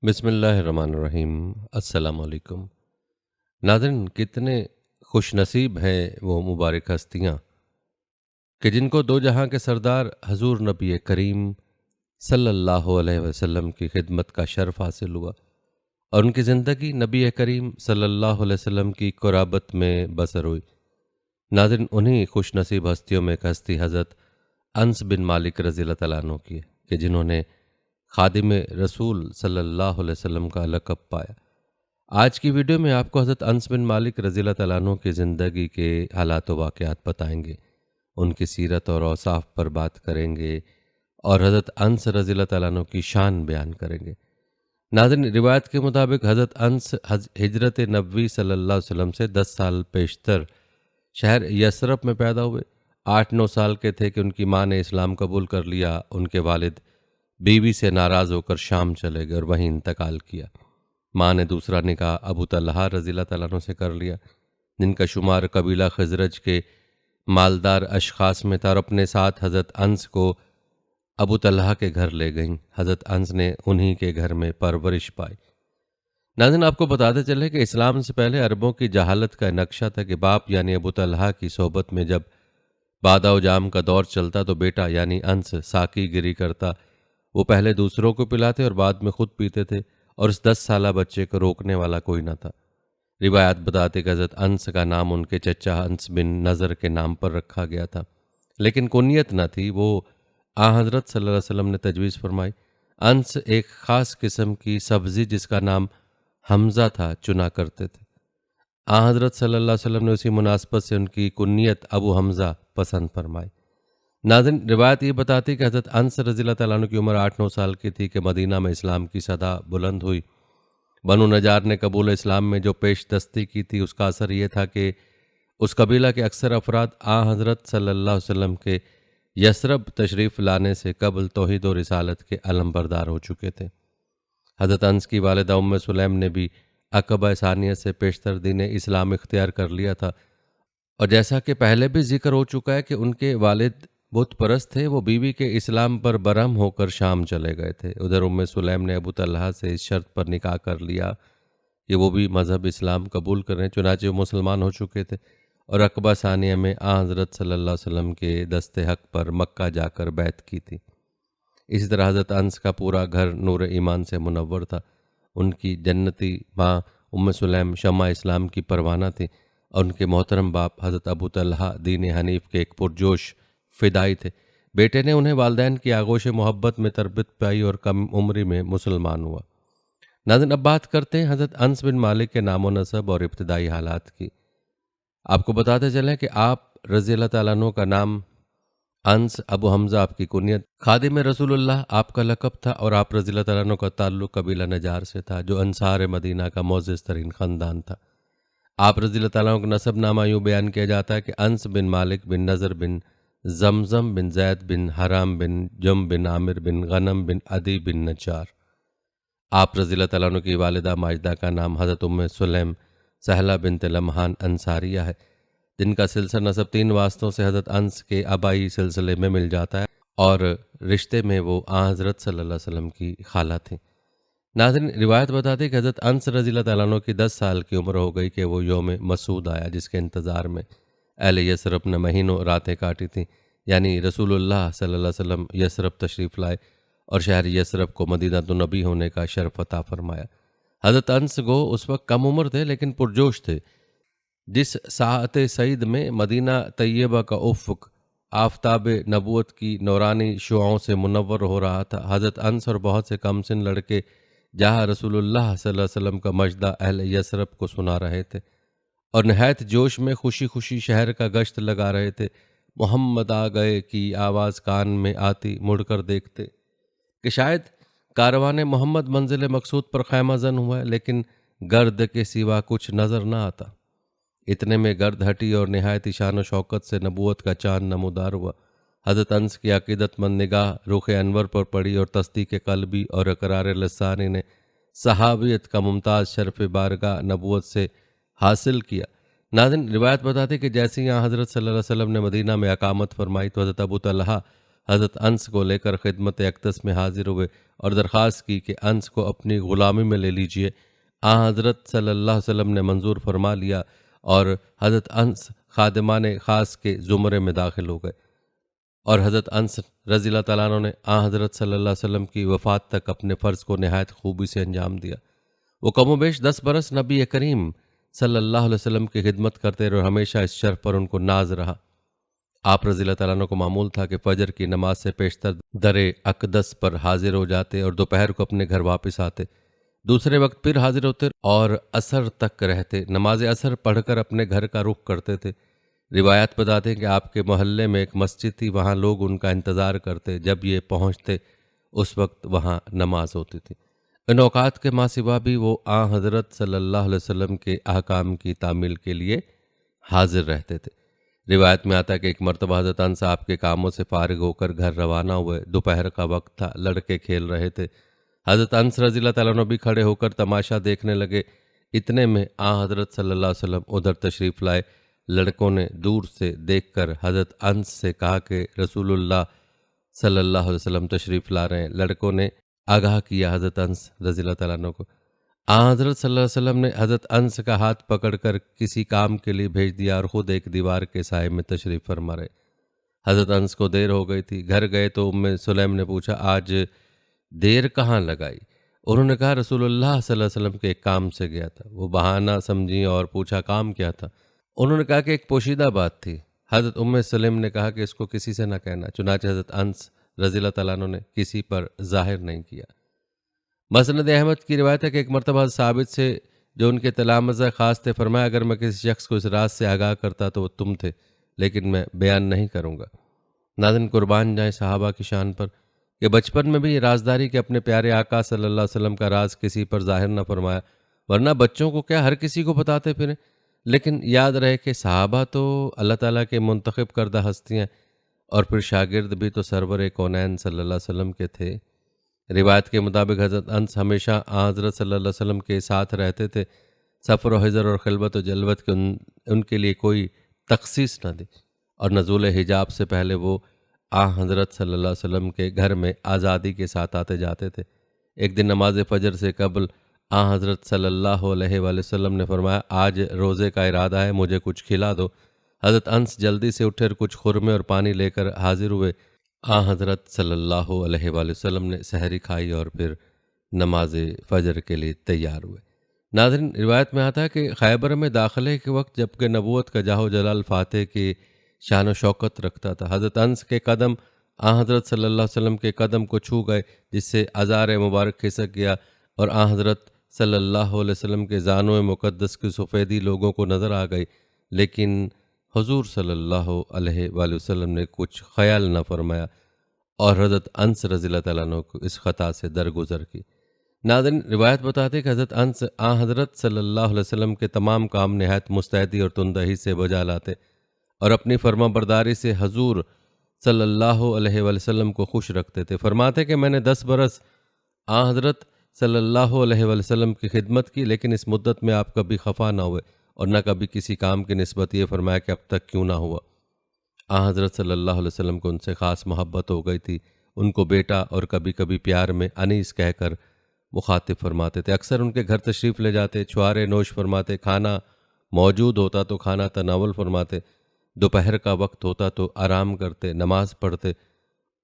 بسم اللہ الرحمن الرحیم۔ السلام علیکم ناظرین، کتنے خوش نصیب ہیں وہ مبارک ہستیاں کہ جن کو دو جہاں کے سردار حضور نبی کریم صلی اللہ علیہ وسلم کی خدمت کا شرف حاصل ہوا اور ان کی زندگی نبی کریم صلی اللہ علیہ وسلم کی قرابت میں بسر ہوئی۔ ناظرین، انہی خوش نصیب ہستیوں میں ایک ہستی حضرت انس بن مالک رضی اللہ تعالیٰ عنہ کی ہے کہ جنہوں نے خادم رسول صلی اللہ علیہ وسلم کا لقب پایا۔ آج کی ویڈیو میں آپ کو حضرت انس بن مالک رضی اللہ تعالیٰ عنہ کی زندگی کے حالات و واقعات بتائیں گے، ان کی سیرت اور اوصاف پر بات کریں گے اور حضرت انس رضی اللہ تعالیٰ عنہ کی شان بیان کریں گے۔ ناظرین، روایت کے مطابق حضرت انس ہجرت نبوی صلی اللہ علیہ وسلم سے 10 سال پیشتر شہر یثرب میں پیدا ہوئے۔ 8-9 سال کے تھے کہ ان کی ماں نے اسلام قبول کر لیا۔ ان کے والد بیوی سے ناراض ہو کر شام چلے گئے اور وہیں انتقال کیا۔ ماں نے دوسرا نکاح ابو طلحہ رضی اللہ تعالیٰ عنہ سے کر لیا، جن کا شمار قبیلہ خزرج کے مالدار اشخاص میں تھا، اور اپنے ساتھ حضرت انس کو ابو طلحہ کے گھر لے گئیں۔ حضرت انس نے انہی کے گھر میں پرورش پائی۔ ناظرین، آپ کو بتاتے چلے کہ اسلام سے پہلے عربوں کی جہالت کا نقشہ تھا کہ باپ یعنی ابو طلحہ کی صحبت میں جب بادہ و جام کا دور چلتا تو بیٹا یعنی انس ساقی گیری کرتا۔ وہ پہلے دوسروں کو پلاتے اور بعد میں خود پیتے تھے، اور اس 10 سالہ بچے کو روکنے والا کوئی نہ تھا۔ روایات بتاتے کہ حضرت انس کا نام ان کے چچا انس بن نضر کے نام پر رکھا گیا تھا، لیکن کنیت نہ تھی، وہ حضرت صلی اللہ علیہ وسلم نے تجویز فرمائی۔ انس ایک خاص قسم کی سبزی جس کا نام حمزہ تھا چنا کرتے تھے۔ حضرت صلی اللہ علیہ وسلم نے اسی مناسبت سے ان کی کنیت ابو حمزہ پسند فرمائی۔ ناظرین، روایت یہ بتاتی کہ حضرت انس رضی اللہ تعالیٰ عنہ کی عمر 8-9 سال کی تھی کہ مدینہ میں اسلام کی صدا بلند ہوئی۔ بنو نجار نے قبول اسلام میں جو پیش دستی کی تھی، اس کا اثر یہ تھا کہ اس قبیلہ کے اکثر افراد حضرت صلی اللہ علیہ وسلم کے یثرب تشریف لانے سے قبل توحید و رسالت کے علم بردار ہو چکے تھے۔ حضرت انس کی والدہ ام سلیم نے بھی عقبہ ثانیہ سے پیشتر دین اسلام اختیار کر لیا تھا، اور جیسا کہ پہلے بھی ذکر ہو چکا ہے کہ ان کے والد بت پرست تھے، وہ بیوی کے اسلام پر برہم ہو کر شام چلے گئے تھے۔ ادھر ام سلیم نے ابو طلحہ سے اس شرط پر نکاح کر لیا کہ وہ بھی مذہب اسلام قبول کریں، چنانچہ وہ مسلمان ہو چکے تھے، اور عقبہ ثانیہ میں حضرت صلی اللہ علیہ وسلم کے دست حق پر مکہ جا کر بیعت کی تھی۔ اسی طرح حضرت انس کا پورا گھر نور ایمان سے منور تھا۔ ان کی جنتی ماں ام سلیم شمع اسلام کی پروانہ تھی، اور ان کے محترم باپ حضرت ابو طلحہ دین حنیف کے ایک پرجوش فدائی تھے۔ بیٹے نے انہیں والدین کی آغوش محبت میں تربیت پائی اور کم عمری میں مسلمان ہوا۔ ناظرین، اب بات کرتے ہیں حضرت انس بن مالک کے نام و نسب اور ابتدائی حالات کی۔ آپ کو بتاتے چلیں کہ آپ رضی اللہ تعالیٰ عنہ کا نام انس، ابو حمزہ آپ کی کنیت، خادم رسول اللہ آپ کا لقب تھا، اور آپ رضی اللہ تعالیٰ عنہ کا تعلق قبیلہ نجار سے تھا، جو انصار مدینہ کا معزز ترین خاندان تھا۔ آپ رضی اللہ تعالیٰ عنہ کا نسب نامہ یوں بیان کیا جاتا ہے کہ انس بن مالک بن نضر بن زمزم بن زید بن حرام بن جم بن عامر بن غنم بن عدی بن نجار۔ آپ رضی اللہ تعالیٰ عنہ کی والدہ ماجدہ کا نام حضرت ام سلیم سہلہ بنت لمحان انصاریہ ہے، جن کا سلسلہ نسب 3 واسطوں سے حضرت انس کے آبائی سلسلے میں مل جاتا ہے، اور رشتے میں وہ حضرت صلی اللہ علیہ وسلم کی خالہ تھیں۔ ناظرین، روایت بتاتے کہ حضرت انس رضی اللہ تعالیٰ عنہ کی 10 سال کی عمر ہو گئی کہ وہ یوم مسعود آیا، جس کے انتظار میں اہل یثرب نے مہینوں راتیں کاٹی تھیں، یعنی رسول اللہ صلی اللہ علیہ وسلم یثرب تشریف لائے اور شہر یثرب کو مدینہ النبی ہونے کا شرف عطا فرمایا۔ حضرت انس گو اس وقت کم عمر تھے لیکن پرجوش تھے۔ جس ساعت سعید میں مدینہ طیبہ کا افق آفتاب نبوت کی نورانی شعاعوں سے منور ہو رہا تھا، حضرت انس اور بہت سے کم سن لڑکے جہاں رسول اللہ صلی اللہ علیہ وسلم کا مجدہ اہل یثرب کو سنا رہے تھے، اور نہایت جوش میں خوشی خوشی شہر کا گشت لگا رہے تھے۔ محمد آ گئے کی آواز کان میں آتی، مڑ کر دیکھتے کہ شاید کاروان محمد منزل مقصود پر خیمہ زن ہوا ہے، لیکن گرد کے سوا کچھ نظر نہ آتا۔ اتنے میں گرد ہٹی اور نہایت شان و شوکت سے نبوت کا چاند نمودار ہوا۔ حضرت انس کی عقیدت مند نگاہ رخ انور پر پڑی، اور تصدیق قلبی اور اقرار لسانی نے صحابیت کا ممتاز شرف بارگاہ نبوت سے حاصل کیا۔ ناظرین، روایت بتاتے کہ جیسے یہاں حضرت صلی اللہ علیہ وسلم نے مدینہ میں اقامت فرمائی تو حضرت ابو طلحہ حضرت انس کو لے کر خدمت اقدس میں حاضر ہوئے اور درخواست کی کہ انس کو اپنی غلامی میں لے لیجئے۔ حضرت صلی اللہ علیہ وسلم نے منظور فرما لیا اور حضرت انس خادمان خاص کے زمرے میں داخل ہو گئے، اور حضرت انس رضی اللہ تعالیٰ عنہ نے حضرت صلی اللہ علیہ وسلم کی وفات تک اپنے فرض کو نہایت خوبی سے انجام دیا۔ وہ کم و بیش 10 برس نبی کریم صلی اللہ علیہ وسلم کی خدمت کرتے رہے اور ہمیشہ اس شرف پر ان کو ناز رہا۔ آپ رضی اللہ تعالیٰ عنہ کو معمول تھا کہ فجر کی نماز سے پیشتر در اقدس پر حاضر ہو جاتے اور دوپہر کو اپنے گھر واپس آتے، دوسرے وقت پھر حاضر ہوتے اور عصر تک رہتے، نماز عصر پڑھ کر اپنے گھر کا رخ کرتے تھے۔ روایات بتاتے ہیں کہ آپ کے محلے میں ایک مسجد تھی، وہاں لوگ ان کا انتظار کرتے، جب یہ پہنچتے اس وقت وہاں نماز ہوتی تھی۔ ان اوقات کے ماں سوا بھی وہ حضرت صلی اللہ علیہ وسلم کے احکام کی تعمیل کے لیے حاضر رہتے تھے۔ روایت میں آتا ہے کہ ایک مرتبہ حضرت انس آپ کے کاموں سے فارغ ہو کر گھر روانہ ہوئے، دوپہر کا وقت تھا، لڑکے کھیل رہے تھے۔ حضرت انس رضی اللہ تعالیٰ عنہ بھی کھڑے ہو کر تماشا دیکھنے لگے۔ اتنے میں حضرت صلی اللہ علیہ وسلم ادھر تشریف لائے۔ لڑکوں نے دور سے دیکھ کر حضرت انس سے کہا کہ رسول اللہ صلی اللہ علیہ وسلم تشریف لا رہے ہیں۔ لڑکوں نے آگاہ کیا حضرت انس رضی اللہ تعالیٰ عنہ کو۔ حضرت صلی اللہ علیہ وسلم نے حضرت انس کا ہاتھ پکڑ کر کسی کام کے لیے بھیج دیا اور خود ایک دیوار کے سائے میں تشریف فرما رہے۔ حضرت انس کو دیر ہو گئی تھی، گھر گئے تو سلیم نے پوچھا آج دیر کہاں لگائی؟ انہوں نے کہا رسول اللہ صلی اللہ علیہ وسلم کے ایک کام سے گیا تھا۔ وہ بہانہ سمجھی اور پوچھا کام کیا تھا؟ انہوں نے کہا کہ ایک پوشیدہ بات تھی۔ حضرت سلیم نے کہا کہ اس کو کسی سے نہ کہنا، چنانچہ حضرت انس رضی اللہ تعالیٰ عنہ نے کسی پر ظاہر نہیں کیا۔ مسند احمد کی روایت ہے کہ ایک مرتبہ ثابت سے جو ان کے تلامذہ خاص تھے فرمایا اگر میں کسی شخص کو اس راز سے آگاہ کرتا تو وہ تم تھے، لیکن میں بیان نہیں کروں گا۔ ناظرین قربان جائیں صحابہ کی شان پر کہ بچپن میں بھی یہ رازداری کہ اپنے پیارے آقا صلی اللہ علیہ وسلم کا راز کسی پر ظاہر نہ فرمایا، ورنہ بچوں کو کیا ہر کسی کو بتاتے پھریں۔ لیکن یاد رہے کہ صحابہ تو اللہ تعالیٰ کے منتخب کردہ ہستیاں اور پھر شاگرد بھی تو سرور کونین صلی اللہ علیہ وسلم کے تھے۔ روایت کے مطابق حضرت انس ہمیشہ حضرت صلی اللہ علیہ وسلم کے ساتھ رہتے تھے، سفر و حضر اور خلوت و جلوت کے ان کے لیے کوئی تخصیص نہ دی، اور نزول حجاب سے پہلے وہ حضرت صلی اللہ علیہ وسلم کے گھر میں آزادی کے ساتھ آتے جاتے تھے۔ ایک دن نماز فجر سے قبل حضرت صلی اللہ علیہ وآلہ وسلم نے فرمایا آج روزے کا ارادہ ہے، مجھے کچھ کھلا دو۔ حضرت انس جلدی سے اٹھے اور کچھ خرمے اور پانی لے کر حاضر ہوئے۔ حضرت صلی اللہ علیہ وآلہ وسلم نے سحری کھائی اور پھر نماز فجر کے لیے تیار ہوئے۔ ناظرین روایت میں آتا ہے کہ خیبر میں داخلے کے وقت جبکہ نبوت کا جاہ و جلال فاتح کی شان و شوکت رکھتا تھا، حضرت انس کے قدم حضرت صلی اللہ علیہ وسلم کے قدم کو چھو گئے، جس سے ازار مبارک کھسک گیا اور حضرت صلی اللہ علیہ وسلم کے زانو مقدس کی سفیدی لوگوں کو نظر آ گئی، لیکن حضور صلی اللہ علیہ وآلہ وسلم نے کچھ خیال نہ فرمایا اور حضرت انس رضی اللہ تعالیٰ عنہ کو اس خطا سے درگزر کی۔ ناظرین روایت بتاتے کہ حضرت انس حضرت صلی اللہ علیہ وسلم کے تمام کام نہایت مستعدی اور تندہی سے بجا لاتے اور اپنی فرما برداری سے حضور صلی اللہ علیہ وآلہ وسلم کو خوش رکھتے تھے۔ فرماتے کہ میں نے 10 برس حضرت صلی اللہ علیہ وآلہ وسلم کی خدمت کی، لیکن اس مدت میں آپ کبھی خفا نہ ہوئے اور نہ کبھی کسی کام کی نسبت یہ فرمایا کہ اب تک کیوں نہ ہوا۔ حضرت صلی اللہ علیہ وسلم کو ان سے خاص محبت ہو گئی تھی، ان کو بیٹا اور کبھی کبھی پیار میں انیس کہہ کر مخاطب فرماتے تھے۔ اکثر ان کے گھر تشریف لے جاتے، چھوارے نوش فرماتے، کھانا موجود ہوتا تو کھانا تناول فرماتے، دوپہر کا وقت ہوتا تو آرام کرتے، نماز پڑھتے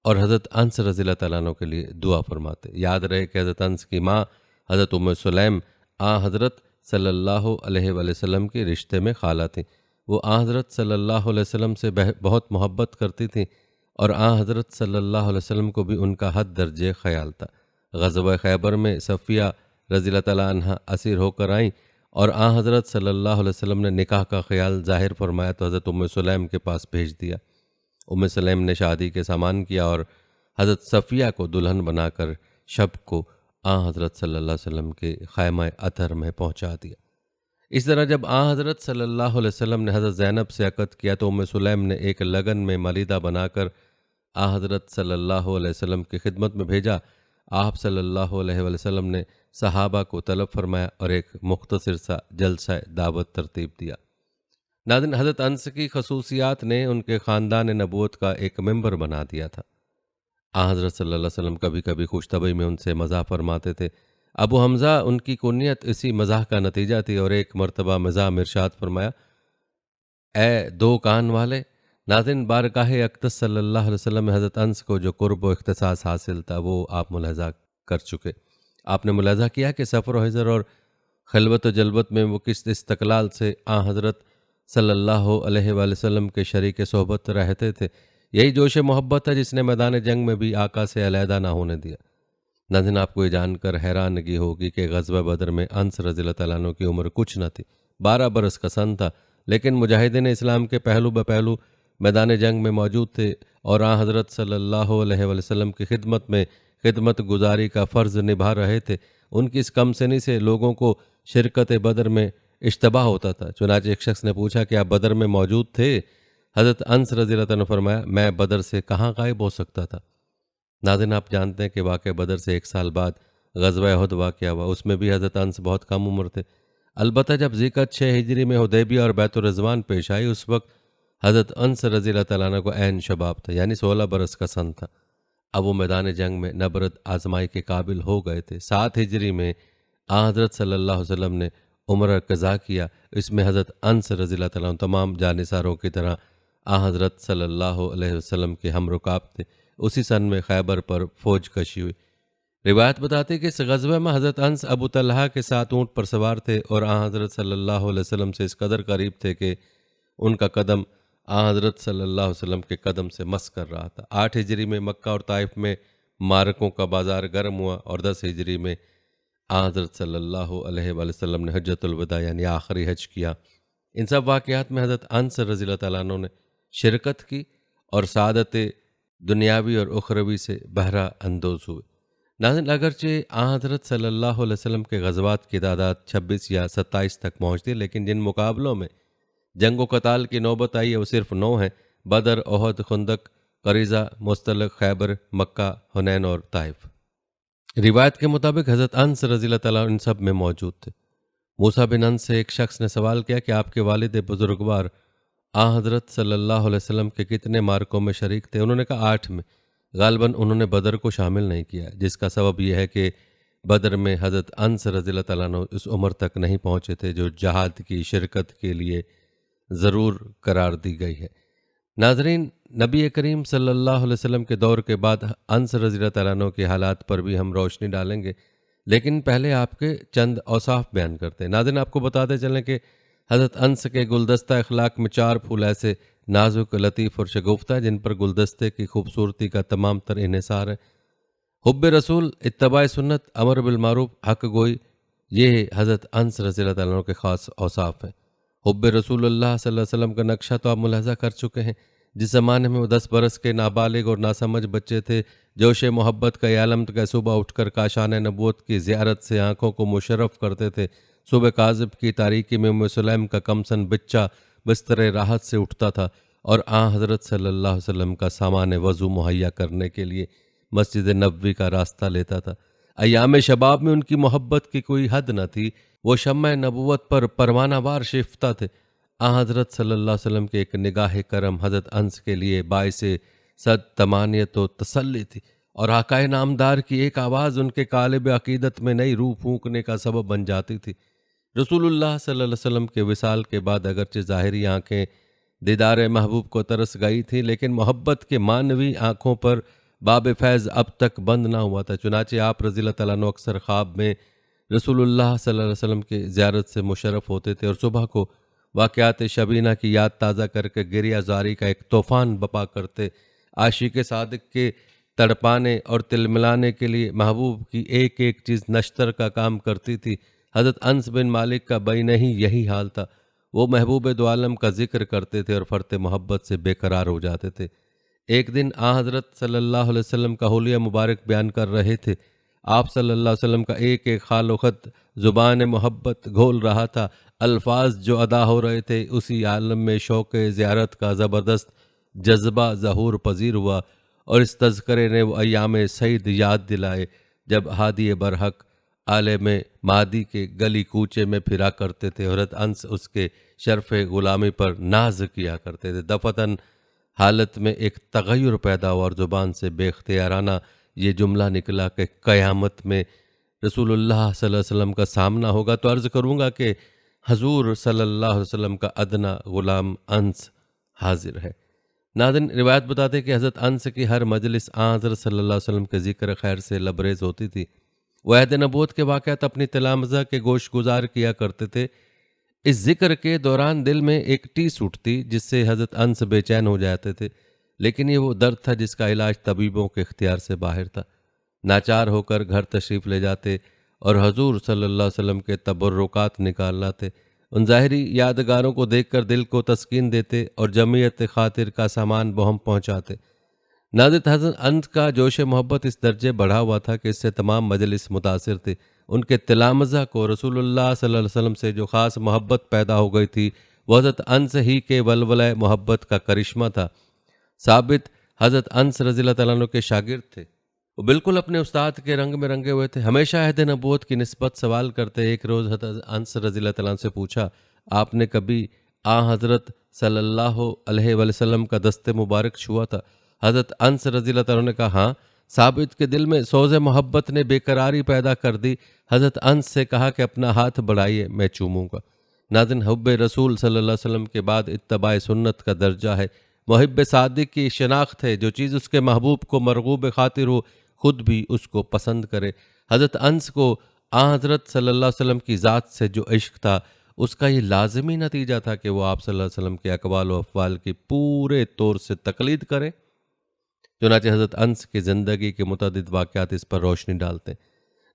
اور حضرت انس رضی اللہ تعالیٰ عنہ کے لیے دعا فرماتے۔ یاد رہے کہ حضرت انس کی ماں حضرت سلیم حضرت صلی اللہ علیہ وآلہ وسلم کے رشتے میں خالہ تھیں۔ وہ حضرت صلی اللہ علیہ وسلم سے بہت محبت کرتی تھیں اور حضرت صلی اللہ علیہ وسلم کو بھی ان کا حد درجے خیال تھا۔ غزوہ خیبر میں صفیہ رضی اللہ تعالیٰ عنہ اسیر ہو کر آئیں اور حضرت صلی اللہ علیہ وسلم نے نکاح کا خیال ظاہر فرمایا تو حضرت سلیم کے پاس بھیج دیا۔ سلیم نے شادی کے سامان کیا اور حضرت صفیہ کو دلہن بنا کر شب کو حضرت صلی اللہ علیہ وسلم کے خیمہ اطہر میں پہنچا دیا۔ اس طرح جب حضرت صلی اللہ علیہ وسلم نے حضرت زینب سے عقد کیا تو سلیم نے ایک لگن میں ملیدہ بنا کر حضرت صلی اللہ علیہ وسلم کی خدمت میں بھیجا۔ آپ صلی اللہ علیہ وسلم نے صحابہ کو طلب فرمایا اور ایک مختصر سا جلسہ دعوت ترتیب دیا۔ ناظرین حضرت انس کی خصوصیات نے ان کے خاندان نبوت کا ایک ممبر بنا دیا تھا۔ حضرت صلی اللہ علیہ وسلم کبھی کبھی خوش طبعی میں ان سے مزاح فرماتے تھے۔ ابو حمزہ ان کی کنیت اسی مزاح کا نتیجہ تھی، اور ایک مرتبہ مزاح میں ارشاد فرمایا، اے دو کان والے! ناظرین، بارگاہ اقدس صلی اللہ علیہ وسلم میں حضرت انس کو جو قرب و اختصاص حاصل تھا وہ آپ ملاحظہ کر چکے۔ آپ نے ملاحظہ کیا کہ سفر و حضر اور خلوت و جلوت میں وہ کس استقلال سے حضرت صلی اللہ علیہ وآلہ وسلم کے شریک صحبت رہتے تھے۔ یہی جوش محبت ہے جس نے میدان جنگ میں بھی آقا سے علیحدہ نہ ہونے دیا۔ ناظرین، آپ کو یہ جان کر حیرانگی ہوگی کہ غزوہ بدر میں انس رضی اللہ تعالیٰ عنہ کی عمر کچھ نہ تھی، 12 برس کا سن تھا، لیکن مجاہدین اسلام کے پہلو بپہلو میدان جنگ میں موجود تھے اور حضرت صلی اللہ علیہ وآلہ وسلم کی خدمت میں خدمت گزاری کا فرض نبھا رہے تھے۔ ان کی اس کم سنی سے لوگوں کو شرکت بدر میں اشتباہ ہوتا تھا۔ چنانچہ ایک شخص نے پوچھا کہ آپ بدر میں موجود تھے؟ حضرت انس رضی اللہ عنہ نے فرمایا، میں بدر سے کہاں غائب ہو سکتا تھا؟ ناظرین، آپ جانتے ہیں کہ واقعہ بدر سے 1 سال بعد غزوہ احد واقعہ ہوا، اس میں بھی حضرت انس بہت کم عمر تھے۔ البتہ جب ذیقعت 6 ہجری میں حدیبیہ اور بیت الرضوان پیش آئی، اس وقت حضرت انس رضی اللہ تعالیٰ عنہ کو عین شباب تھا، یعنی 16 برس کا سن تھا۔ اب وہ میدان جنگ میں نبرد آزمائی کے قابل ہو گئے تھے۔ 7 ہجری میں حضرت صلی اللہ علیہ وسلم نے عمرہ قضا کیا، اس میں حضرت انس رضی اللہ تعالیٰ عنہ تمام جانثاروں کی طرح حضرت صلی اللہ علیہ وسلم کے ہم رکاب تھے۔ اسی سن میں خیبر پر فوج کشی ہوئی۔ روایت بتاتی ہے کہ اس غزوہ میں حضرت انس ابو طلحہ کے ساتھ اونٹ پر سوار تھے اور حضرت صلی اللہ علیہ وسلم سے اس قدر قریب تھے کہ ان کا قدم حضرت صلی اللہ علیہ وسلم کے قدم سے مس کر رہا تھا۔ 8 ہجری میں مکہ اور طائف میں معرکوں کا بازار گرم ہوا اور 10 ہجری میں حضرت صلی اللہ علیہ وآلہ وسلم نے حجۃ الوداع یعنی آخری حج کیا۔ ان سب واقعات میں حضرت انس رضی اللہ تعالیٰ عنہ نے شرکت کی اور سعادت دنیاوی اور اخروی سے بہرہ اندوز ہوئے۔ ناظرین، اگرچہ حضرت صلی اللہ علیہ وسلم کے غزوات کی تعداد 26 یا 27 تک پہنچتی، لیکن جن مقابلوں میں جنگ و قتال کی نوبت آئی ہے وہ صرف 9 ہیں: بدر، احد، خندق، قریظہ، مستلق، خیبر، مکہ، حنین اور طائف۔ روایت کے مطابق حضرت انس رضی اللہ تعالیٰ ان سب میں موجود تھے۔ موسیٰ بن انس سے ایک شخص نے سوال کیا کہ آپ کے والد بزرگوار حضرت صلی اللہ علیہ وسلم کے کتنے معرکوں میں شریک تھے؟ انہوں نے کہا 8 میں۔ غالباً انہوں نے بدر کو شامل نہیں کیا، جس کا سبب یہ ہے کہ بدر میں حضرت انس رضی اللہ تعالیٰ عنہ اس عمر تک نہیں پہنچے تھے جو جہاد کی شرکت کے لیے ضرور قرار دی گئی ہے۔ ناظرین، نبی کریم صلی اللہ علیہ وسلم کے دور کے بعد انس رضی اللہ تعالیٰ عنہ کے حالات پر بھی ہم روشنی ڈالیں گے، لیکن پہلے آپ کے چند اوصاف بیان کرتے ہیں۔ ناظرین، آپ کو بتاتے چلیں کہ حضرت انس کے گلدستہ اخلاق میں 4 پھول ایسے نازک، لطیف اور شگفتہ ہیں جن پر گلدستے کی خوبصورتی کا تمام تر انحصار ہے۔ حب رسول، اتباع سنت، امر بالمعروف، حق گوئی، یہ حضرت انس رضی اللہ تعالیٰ عنہ کے خاص اوصاف ہیں۔ حب رسول اللہ صلی اللہ علیہ وسلم کا نقشہ تو آپ ملاحظہ کر چکے ہیں۔ جس زمانے میں وہ 10 برس کے نابالغ اور ناسمجھ بچے تھے، جوش محبت کا یہ عالم کہ صبح اٹھ کر کاشان نبوت کی زیارت سے آنکھوں کو مشرف کرتے تھے، صبح کاذب کی تاریکی میں ام سلیم کا کمسن بچہ بستر راحت سے اٹھتا تھا اور حضرت صلی اللہ علیہ وسلم کا سامان وضو مہیا کرنے کے لیے مسجد نبوی کا راستہ لیتا تھا۔ ایام شباب میں ان کی محبت کی کوئی حد نہ تھی، وہ شمع نبوت پر پروانہ وار شیفتہ تھے۔ حضرت صلی اللہ علیہ وسلم کے ایک نگاہ کرم حضرت انس کے لیے باعث صد طمانینت و تسلی تھی، اور آقا نامدار کی ایک آواز ان کے قالب عقیدت میں نئی روح پھونکنے کا سبب بن جاتی تھی۔ رسول اللہ صلی اللہ علیہ وسلم کے وصال کے بعد اگرچہ ظاہری آنکھیں دیدار محبوب کو ترس گئی تھیں، لیکن محبت کے معنوی آنکھوں پر باب فیض اب تک بند نہ ہوا تھا۔ چنانچہ آپ رضی اللہ تعالیٰ عنہ اکثر خواب میں رسول اللہ صلی اللہ علیہ وسلم کے زیارت سے مشرف ہوتے تھے اور صبح کو واقعات شبینہ کی یاد تازہ کر کے گریہ زاری کا ایک طوفان بپا کرتے۔ عاشق صادق کے تڑپانے اور تلملانے کے لیے محبوب کی ایک ایک چیز نشتر کا کام کرتی تھی۔ حضرت انس بن مالک کا بین ہی یہی حال تھا، وہ محبوب دو عالم کا ذکر کرتے تھے اور فرط محبت سے بے قرار ہو جاتے تھے۔ ایک دن حضرت صلی اللہ علیہ وسلم کا حلیہ مبارک بیان کر رہے تھے۔ آپ صلی اللہ علیہ وسلم کا ایک ایک خال و خط زبان محبت گھول رہا تھا۔ الفاظ جو ادا ہو رہے تھے اسی عالم میں شوق زیارت کا زبردست جذبہ ظہور پذیر ہوا، اور اس تذکرے نے وہ ایام سعید یاد دلائے جب ہادی برحق عالم مادی کے گلی کوچے میں پھرا کرتے تھے۔ حضرت انس اس کے شرف غلامی پر ناز کیا کرتے تھے۔ دفتن حالت میں ایک تغیر پیدا ہوا اور زبان سے بے اختیارانہ یہ جملہ نکلا کہ قیامت میں رسول اللہ صلی اللہ علیہ وسلم کا سامنا ہوگا تو عرض کروں گا کہ حضور صلی اللہ علیہ وسلم کا ادنا غلام انس حاضر ہے۔ ناظرین، روایت بتاتے کہ حضرت انس کی ہر مجلس حضرت صلی اللہ علیہ وسلم کے ذکر خیر سے لبریز ہوتی تھی۔ وہ عہد نبوت کے واقعات اپنی تلامذہ کے گوش گزار کیا کرتے تھے۔ اس ذکر کے دوران دل میں ایک ٹیس اٹھتی جس سے حضرت انس بے چین ہو جاتے تھے، لیکن یہ وہ درد تھا جس کا علاج طبیبوں کے اختیار سے باہر تھا۔ ناچار ہو کر گھر تشریف لے جاتے اور حضور صلی اللہ علیہ وسلم کے تبرکات نکال لاتے، ان ظاہری یادگاروں کو دیکھ کر دل کو تسکین دیتے اور جمعیت خاطر کا سامان بہم پہنچاتے۔ ناظرین، حضرت انس کا جوش محبت اس درجے بڑھا ہوا تھا کہ اس سے تمام مجلس متاثر تھے۔ ان کے تلامذہ کو رسول اللہ صلی اللہ علیہ وسلم سے جو خاص محبت پیدا ہو گئی تھی وہ حضرت انس ہی کے ولولہ محبت کا کرشمہ تھا۔ ثابت حضرت انس رضی اللہ تعالیٰ عنہ کے شاگرد تھے۔ وہ بالکل اپنے استاد کے رنگ میں رنگے ہوئے تھے، ہمیشہ عہد نبوت کی نسبت سوال کرتے۔ ایک روز حضرت انس رضی اللہ تعالیٰ عنہ سے پوچھا، آپ نے کبھی حضرت صلی اللہ علیہ وسلم کا دست مبارک چھوا تھا؟ حضرت انس رضی اللہ تعالیٰ عنہ نے کہا ہاں۔ ثابت کے دل میں سوز محبت نے بے قراری پیدا کر دی۔ حضرت انس سے کہا کہ اپنا ہاتھ بڑھائیے، میں چوموں گا۔ ناظرین، حب رسول صلی اللہ علیہ وسلم کے بعد اتباع سنت کا درجہ ہے۔ محب صادق کی شناخت ہے، جو چیز اس کے محبوب کو مرغوب خاطر ہو خود بھی اس کو پسند کرے۔ حضرت انس کو حضرت صلی اللہ علیہ وسلم کی ذات سے جو عشق تھا اس کا یہ لازمی نتیجہ تھا کہ وہ آپ صلی اللہ علیہ وسلم کے اقوال و افعال کی پورے طور سے تقلید کرے۔ چنانچہ حضرت انس کی زندگی کے متعدد واقعات اس پر روشنی ڈالتے ہیں۔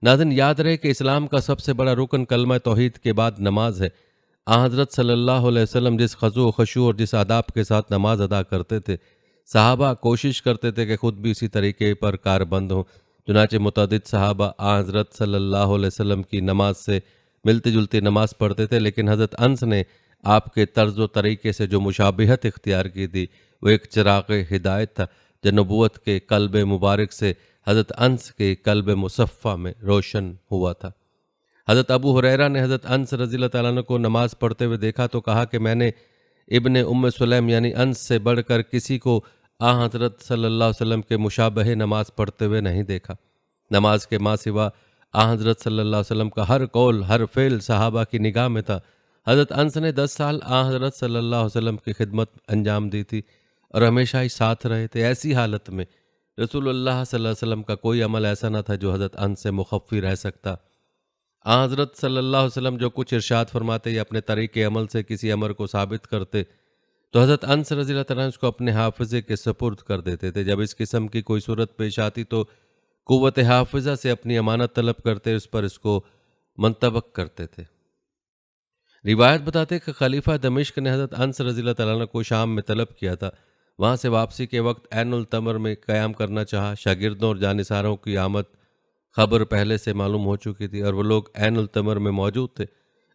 ناظرین، یاد رہے کہ اسلام کا سب سے بڑا رکن کلمہ توحید کے بعد نماز ہے۔ حضرت صلی اللہ علیہ وسلم جس خضوع و خشوع اور جس آداب کے ساتھ نماز ادا کرتے تھے، صحابہ کوشش کرتے تھے کہ خود بھی اسی طریقے پر کاربند ہوں۔ چنانچہ متعدد صحابہ حضرت صلی اللہ علیہ وسلم کی نماز سے ملتی جلتی نماز پڑھتے تھے، لیکن حضرت انس نے آپ کے طرز و طریقے سے جو مشابہت اختیار کی تھی وہ ایک چراغ ہدایت تھا جو نبوت کے قلب مبارک سے حضرت انس کے قلب مصفہ میں روشن ہوا تھا۔ حضرت ابو ہریرہ نے حضرت انس رضی اللہ تعالیٰ عنہ کو نماز پڑھتے ہوئے دیکھا تو کہا کہ میں نے ابن ام سلیم یعنی انس سے بڑھ کر کسی کو حضرت صلی اللہ علیہ وسلم کے مشابہ نماز پڑھتے ہوئے نہیں دیکھا۔ نماز کے ماں سوا حضرت صلی اللہ علیہ وسلم کا ہر قول ہر فعل صحابہ کی نگاہ میں تھا۔ حضرت انس نے 10 سال حضرت صلی اللہ علیہ وسلم کی خدمت انجام دی تھی اور ہمیشہ ہی ساتھ رہے تھے۔ ایسی حالت میں رسول اللہ صلی اللہ علیہ وسلم کا کوئی عمل ایسا نہ تھا جو حضرت انس سے مخفی رہ سکتا۔ حضرت صلی اللہ علیہ وسلم جو کچھ ارشاد فرماتے یا اپنے طریقے عمل سے کسی امر کو ثابت کرتے تو حضرت انس رضی اللہ تعالیٰ عنہ اس کو اپنے حافظے کے سپرد کر دیتے تھے۔ جب اس قسم کی کوئی صورت پیش آتی تو قوت حافظہ سے اپنی امانت طلب کرتے، اس پر اس کو منطبق کرتے تھے۔ روایت بتاتے کہ خلیفہ دمشق نے حضرت انس رضی اللہ تعالیٰ عنہ کو شام میں طلب کیا تھا۔ وہاں سے واپسی کے وقت عین التمر میں قیام کرنا چاہا۔ شاگردوں اور جانثاروں کی آمد خبر پہلے سے معلوم ہو چکی تھی اور وہ لوگ عین التمر میں موجود تھے۔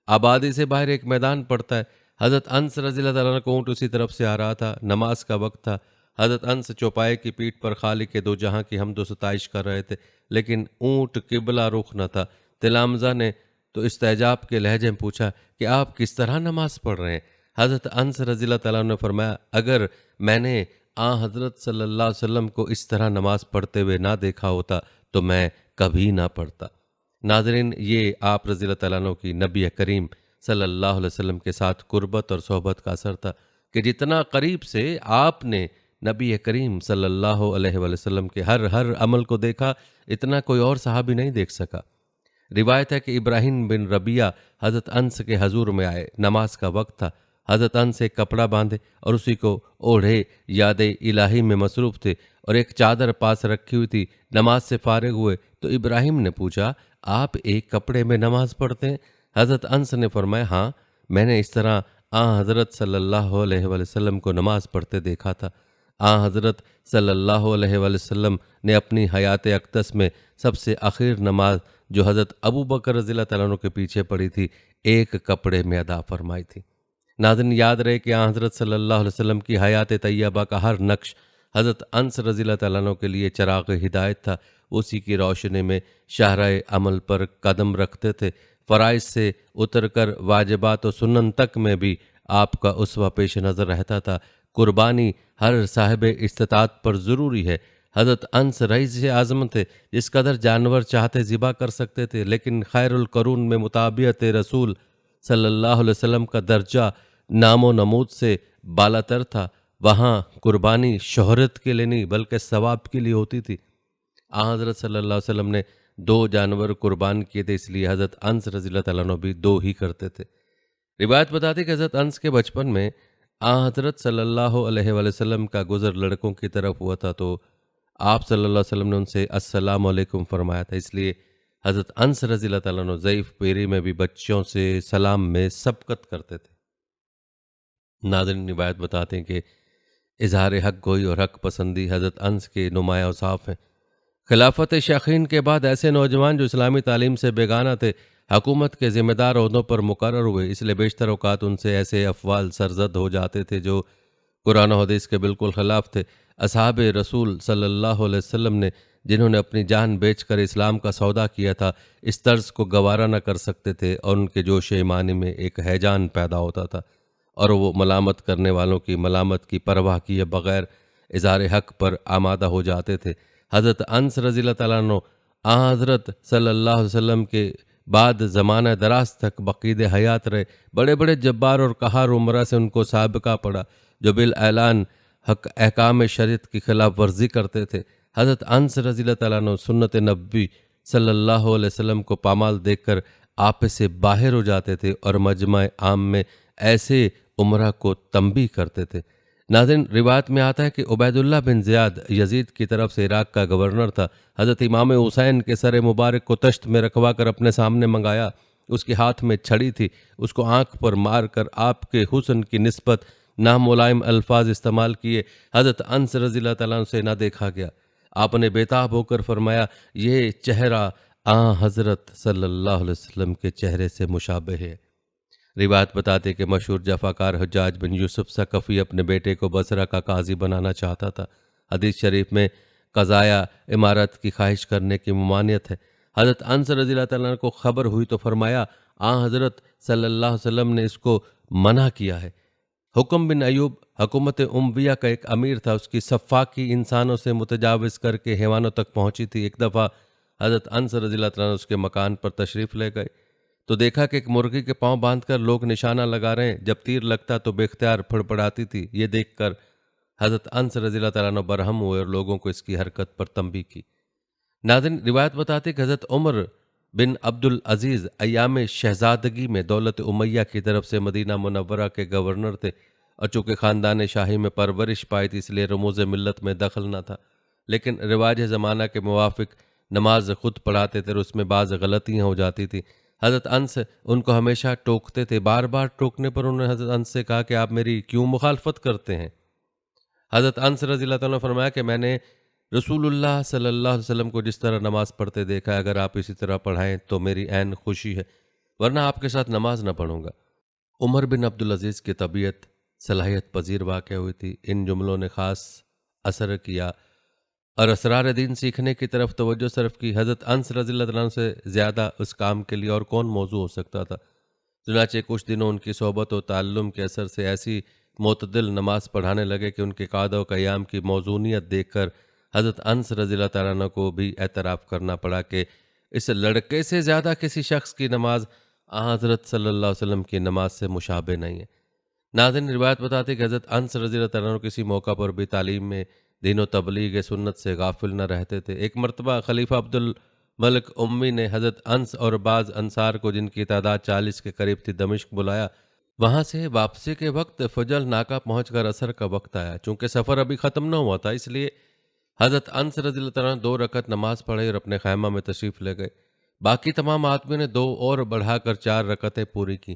آبادی سے باہر ایک میدان پڑتا ہے۔ حضرت انس رضی اللہ تعالیٰ عنہ کو اونٹ اسی طرف سے آ رہا تھا۔ نماز کا وقت تھا۔ حضرت انس چوپائے کی پیٹھ پر خالق دو جہاں کی حمد و ستائش کر رہے تھے، لیکن اونٹ قبلہ رخ نہ تھا۔ تلامذہ نے تو استعجاب کے لہجے میں پوچھا کہ آپ کس طرح نماز پڑھ رہے ہیں؟ حضرت انس رضی اللہ تعالیٰ عنہ نے فرمایا، اگر میں نے حضرت صلی اللہ علیہ وسلم کو اس طرح نماز پڑھتے ہوئے نہ دیکھا ہوتا تو میں کبھی نہ پڑھتا۔ ناظرین، یہ آپ رضی اللہ تعالیٰ عنہ کی نبی کریم صلی اللہ علیہ وسلم کے ساتھ قربت اور صحبت کا اثر تھا کہ جتنا قریب سے آپ نے نبی کریم صلی اللہ علیہ وسلم کے ہر عمل کو دیکھا، اتنا کوئی اور صحابی نہیں دیکھ سکا۔ روایت ہے کہ ابراہیم بن ربیعہ حضرت انس کے حضور میں آئے۔ نماز کا وقت تھا۔ حضرت انس ایک کپڑا باندھے اور اسی کو اوڑھے یاد الہی میں مصروف تھے اور ایک چادر پاس رکھی ہوئی تھی۔ نماز سے فارغ ہوئے تو ابراہیم نے پوچھا، آپ ایک کپڑے میں نماز پڑھتے ہیں؟ حضرت انس نے فرمایا، ہاں، میں نے اس طرح حضرت صلی اللہ علیہ وسلم کو نماز پڑھتے دیکھا تھا۔ حضرت صلی اللہ علیہ وسلم نے اپنی حیات اقدس میں سب سے آخر نماز جو حضرت ابو بکر رضی اللہ تعالیٰ عنہ کے پیچھے پڑی تھی ایک کپڑے میں ادا فرمائی تھی۔ ناظرین، یاد رہے کہ حضرت صلی اللہ علیہ وسلم کی حیات طیبہ کا ہر نقش حضرت انس رضی اللہ تعالیٰ عنہ کے لیے چراغ ہدایت تھا۔ اسی کی روشنی میں شاہراہ عمل پر قدم رکھتے تھے۔ فرائض سے اتر کر واجبات و سنن تک میں بھی آپ کا اسوہ پیش نظر رہتا تھا۔ قربانی ہر صاحب استطاعت پر ضروری ہے۔ حضرت انس رئیس اعظم تھے، جس قدر جانور چاہتے ذبح کر سکتے تھے، لیکن خیر القرون میں مطابعت رسول صلی اللہ علیہ وسلم کا درجہ نام و نمود سے بالاتر تھا۔ وہاں قربانی شہرت کے لیے نہیں بلکہ ثواب کے لیے ہوتی تھی۔ حضرت صلی اللہ علیہ وسلم نے 2 جانور قربان کیے تھے، اس لیے حضرت انس رضی اللہ تعالیٰ عنہ بھی 2 ہی کرتے تھے۔ روایت بتاتی کہ حضرت انس کے بچپن میں حضرت صلی اللہ علیہ وآلہ وسلم کا گزر لڑکوں کی طرف ہوا تھا، تو آپ صلی اللہ علیہ وسلم نے ان سے السلام علیکم فرمایا تھا، اس لیے حضرت انس رضی اللہ تعالیٰ عنہ ضعیف پیری میں بھی بچوں سے سلام میں سبقت کرتے تھے۔ ناظرین، روایت بتاتے ہیں کہ اظہار حق گوئی اور حق پسندی حضرت انس کے نمایاں اوصاف ہیں۔ خلافت شیخین کے بعد ایسے نوجوان جو اسلامی تعلیم سے بیگانہ تھے حکومت کے ذمہ دار عہدوں پر مقرر ہوئے، اس لیے بیشتر اوقات ان سے ایسے افعال سرزد ہو جاتے تھے جو قرآن و حدیث کے بالکل خلاف تھے۔ اصحاب رسول صلی اللہ علیہ وسلم نے جنہوں نے اپنی جان بیچ کر اسلام کا سودا کیا تھا، اس طرز کو گوارا نہ کر سکتے تھے، اور ان کے جوش ایمانی میں ایک ہیجان پیدا ہوتا تھا، اور وہ ملامت کرنے والوں کی ملامت کی پرواہ کیے بغیر اظہار حق پر آمادہ ہو جاتے تھے۔ حضرت انس رضی اللہ تعالیٰ عنہ حضرت صلی اللہ علیہ وسلم کے بعد زمانہ دراز تک بقید حیات رہے۔ بڑے بڑے جبار اور قہار عمرہ سے ان کو سابقہ پڑا جو بالاعلان حق احکام شریعت کی خلاف ورزی کرتے تھے۔ حضرت انس رضی اللہ تعالیٰ عنہ سنت نبوی صلی اللہ علیہ وسلم کو پامال دیکھ کر آپے سے باہر ہو جاتے تھے اور مجمع عام میں ایسے عمرہ کو تنبیہ کرتے تھے۔ ناظرین، روایت میں آتا ہے کہ عبید اللہ بن زیاد یزید کی طرف سے عراق کا گورنر تھا۔ حضرت امام حسین کے سر مبارک کو تشت میں رکھوا کر اپنے سامنے منگایا۔ اس کے ہاتھ میں چھڑی تھی، اس کو آنکھ پر مار کر آپ کے حسن کی نسبت ناملائم الفاظ استعمال کیے۔ حضرت انس رضی اللہ تعالیٰ عنہ سے نہ دیکھا گیا۔ آپ نے بےتاب ہو کر فرمایا، یہ چہرہ حضرت صلی اللہ علیہ وسلم کے چہرے سے مشابہ ہے۔ روایت بتاتے کہ مشہور جفاکار حجاج بن یوسف ثقفی اپنے بیٹے کو بصرہ کا قاضی بنانا چاہتا تھا۔ حدیث شریف میں قضایا امارت کی خواہش کرنے کی ممانعت ہے۔ حضرت انس رضی اللہ تعالیٰ عنہ کو خبر ہوئی تو فرمایا، حضرت صلی اللہ علیہ وسلم نے اس کو منع کیا ہے۔ حکم بن ایوب حکومت امویہ کا ایک امیر تھا، اس کی سفاکی انسانوں سے متجاوز کر کے حیوانوں تک پہنچی تھی۔ ایک دفعہ حضرت انس رضی اللہ تعالیٰ عنہ اس کے مکان پر تشریف لے گئے تو دیکھا کہ ایک مرغی کے پاؤں باندھ کر لوگ نشانہ لگا رہے ہیں، جب تیر لگتا تو بے اختیار پھڑپڑاتی تھی۔ یہ دیکھ کر حضرت انس رضی اللہ تعالیٰ عنہ برہم ہوئے اور لوگوں کو اس کی حرکت پر تنبیہ کی۔ ناظرین، روایت بتاتی کہ حضرت عمر بن عبد العزیز ایام شہزادگی میں دولت امیہ کی طرف سے مدینہ منورہ کے گورنر تھے، اور چونکہ خاندان شاہی میں پرورش پائی تھی اس لیے رموز ملت میں دخل نہ تھا، لیکن رواج زمانہ کے موافق نماز خود پڑھاتے تھے اور اس میں بعض غلطیاں ہو جاتی تھی۔ حضرت انس ان کو ہمیشہ ٹوکتے تھے۔ بار بار ٹوکنے پر انہوں نے حضرت انس سے کہا کہ آپ میری کیوں مخالفت کرتے ہیں؟ حضرت انس رضی اللہ تعالیٰ نے فرمایا کہ میں نے رسول اللہ صلی اللہ علیہ وسلم کو جس طرح نماز پڑھتے دیکھا ہے، اگر آپ اسی طرح پڑھائیں تو میری عین خوشی ہے، ورنہ آپ کے ساتھ نماز نہ پڑھوں گا۔ عمر بن عبدالعزیز کی طبیعت صلاحیت پذیر واقع ہوئی تھی۔ ان جملوں نے خاص اثر کیا اور اسرار دین سیکھنے کی طرف توجہ صرف کی۔ حضرت انس رضی اللہ عنہ سے زیادہ اس کام کے لیے اور کون موضوع ہو سکتا تھا؟ چنانچہ کچھ دنوں ان کی صحبت و تعلم کے اثر سے ایسی معتدل نماز پڑھانے لگے کہ ان کے قعدہ و قیام کی موزونیت دیکھ کر حضرت انس رضی اللہ تعالیٰ عنہ کو بھی اعتراف کرنا پڑا کہ اس لڑکے سے زیادہ کسی شخص کی نماز حضرت صلی اللہ علیہ وسلم کی نماز سے مشابہ نہیں ہے۔ ناظرین، روایت بتاتے کہ حضرت انس رضی اللہ تعالیٰ عنہ کسی موقع پر بھی تعلیم میں دین و تبلیغ سنت سے غافل نہ رہتے تھے۔ ایک مرتبہ خلیفہ عبد الملک امی نے حضرت انس اور بعض انصار کو، جن کی تعداد 40 کے قریب تھی، دمشق بلایا۔ وہاں سے واپسی کے وقت فجر ناکہ پہنچ کر عصر کا وقت آیا۔ چونکہ سفر ابھی ختم نہ ہوا تھا، اس لیے حضرت انس رضی اللہ تعالیٰ عنہ 2 رکعت نماز پڑھے اور اپنے خیمہ میں تشریف لے گئے۔ باقی تمام آدمیوں نے 2 اور بڑھا کر 4 رکعتیں پوری کی۔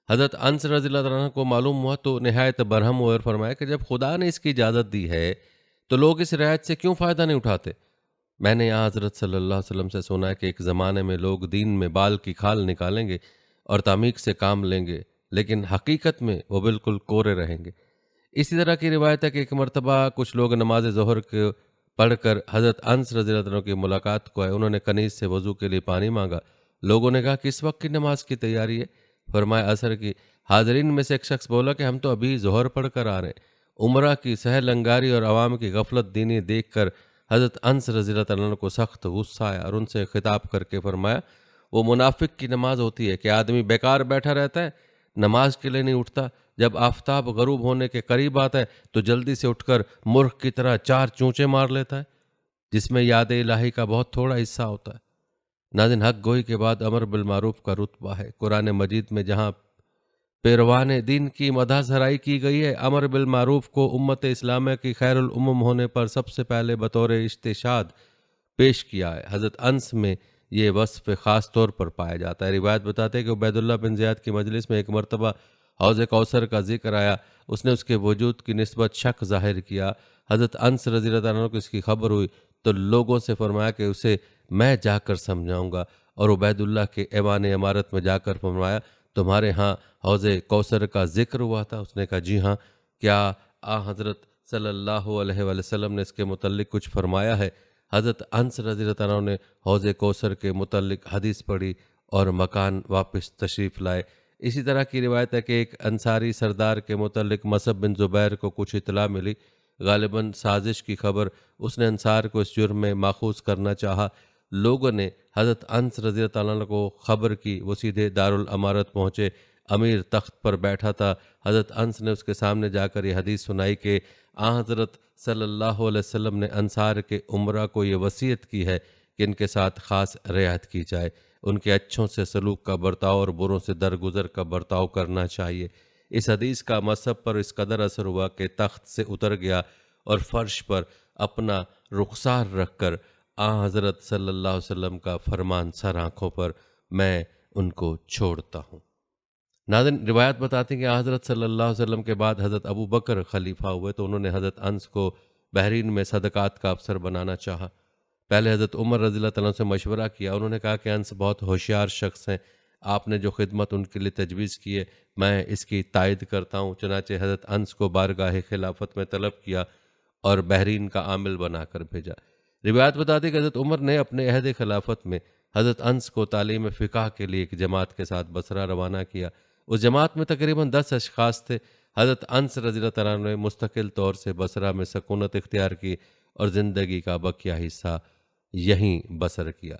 حضرت انس رضی اللہ عنہ کو معلوم ہوا تو نہایت برہم ہوئے اور فرمایا کہ جب خدا نے اس کی اجازت دی ہے تو لوگ اس رعایت سے کیوں فائدہ نہیں اٹھاتے؟ میں نے یہاں حضرت صلی اللہ علیہ وسلم سے سنا ہے کہ ایک زمانے میں لوگ دین میں بال کی کھال نکالیں گے اور تعمیق سے کام لیں گے، لیکن حقیقت میں وہ بالکل کورے رہیں گے۔ اسی طرح کی روایت ہے کہ ایک مرتبہ کچھ لوگ نماز ظہر کو پڑھ کر حضرت انس رضی اللہ عنہ کی ملاقات کو آئے۔ انہوں نے کنیز سے وضو کے لیے پانی مانگا۔ لوگوں نے کہا کہ اس وقت کی نماز کی تیاری ہے؟ فرمایا عصر کی حاضرین میں سے ایک شخص بولا کہ ہم تو ابھی ظہر پڑھ کر آ رہے ہیں۔ عمرہ کی سہل انگاری اور عوام کی غفلت دینی دیکھ کر حضرت انس رضی اللہ تعالیٰ عنہ کو سخت غصہ آیا اور ان سے خطاب کر کے فرمایا وہ منافق کی نماز ہوتی ہے کہ آدمی بیکار بیٹھا رہتا ہے، نماز کے لیے نہیں اٹھتا، جب آفتاب غروب ہونے کے قریب آتا ہے تو جلدی سے اٹھ کر مرغ کی طرح 4 چونچے مار لیتا ہے، جس میں یاد الہی کا بہت تھوڑا حصہ ہوتا ہے۔ ناظرین، حق گوئی کے بعد امر بالمعروف کا رتبہ ہے۔ قرآن مجید میں جہاں پیروان دین کی مدح سرائی کی گئی ہے، امر بالمعروف کو امت اسلامیہ کی خیر الامم ہونے پر سب سے پہلے بطور استشہاد پیش کیا ہے۔ حضرت انس میں یہ وصف خاص طور پر پایا جاتا ہے۔ روایت بتاتے ہیں کہ عبید اللہ بن زیاد کی مجلس میں ایک مرتبہ حوض کوثر کا ذکر آیا، اس نے اس کے وجود کی نسبت شک ظاہر کیا۔ حضرت انس رضی اللہ عنہ کو اس کی خبر ہوئی تو لوگوں سے فرمایا کہ اسے میں جا کر سمجھاؤں گا، اور عبید اللہ کے ایوان عمارت میں جا کر فرمایا تمہارے ہاں حوض کوثر کا ذکر ہوا تھا؟ اس نے کہا جی ہاں۔ کیا حضرت صلی اللہ علیہ وآلہ وسلم نے اس کے متعلق کچھ فرمایا ہے؟ حضرت انس رضی اللہ عنہ نے حوض کوثر کے متعلق حدیث پڑھی اور مکان واپس تشریف لائے۔ اسی طرح کی روایت ہے کہ ایک انصاری سردار کے متعلق مصعب بن زبیر کو کچھ اطلاع ملی، غالباً سازش کی خبر۔ اس نے انصار کو اس جرم میں ماخوذ کرنا چاہا۔ لوگوں نے حضرت انس رضی اللہ عنہ کو خبر کی، وہ سیدھے دارالامارت پہنچے۔ امیر تخت پر بیٹھا تھا۔ حضرت انس نے اس کے سامنے جا کر یہ حدیث سنائی کہ حضرت صلی اللہ علیہ وسلم نے انصار کے عمرہ کو یہ وصیت کی ہے کہ ان کے ساتھ خاص رعایت کی جائے، ان کے اچھوں سے سلوک کا برتاؤ اور بروں سے درگزر کا برتاؤ کرنا چاہیے۔ اس حدیث کا مذہب پر اس قدر اثر ہوا کہ تخت سے اتر گیا اور فرش پر اپنا رخسار رکھ کر حضرت صلی اللہ علیہ وسلم کا فرمان سر آنکھوں پر میں ان کو چھوڑتا ہوں۔ ناظرین، روایت بتاتی ہیں کہ حضرت صلی اللہ علیہ وسلم کے بعد حضرت ابو بکر خلیفہ ہوئے تو انہوں نے حضرت انس کو بحرین میں صدقات کا افسر بنانا چاہا۔ پہلے حضرت عمر رضی اللہ تعالیٰ سے مشورہ کیا، انہوں نے کہا کہ انس بہت ہوشیار شخص ہیں، آپ نے جو خدمت ان کے لیے تجویز کی ہے میں اس کی تائید کرتا ہوں۔ چنانچہ حضرت انس کو بارگاہ خلافت میں طلب کیا اور بحرین کا عامل بنا کر بھیجا۔ روایت بتاتی ہے کہ حضرت عمر نے اپنے عہد خلافت میں حضرت انس کو تعلیم فقہ کے لیے ایک جماعت کے ساتھ بصرہ روانہ کیا۔ اس جماعت میں تقریباً 10 اشخاص تھے۔ حضرت انس رضی اللہ عنہ نے مستقل طور سے بصرہ میں سکونت اختیار کی اور زندگی کا بقیہ حصہ یہیں بسر کیا۔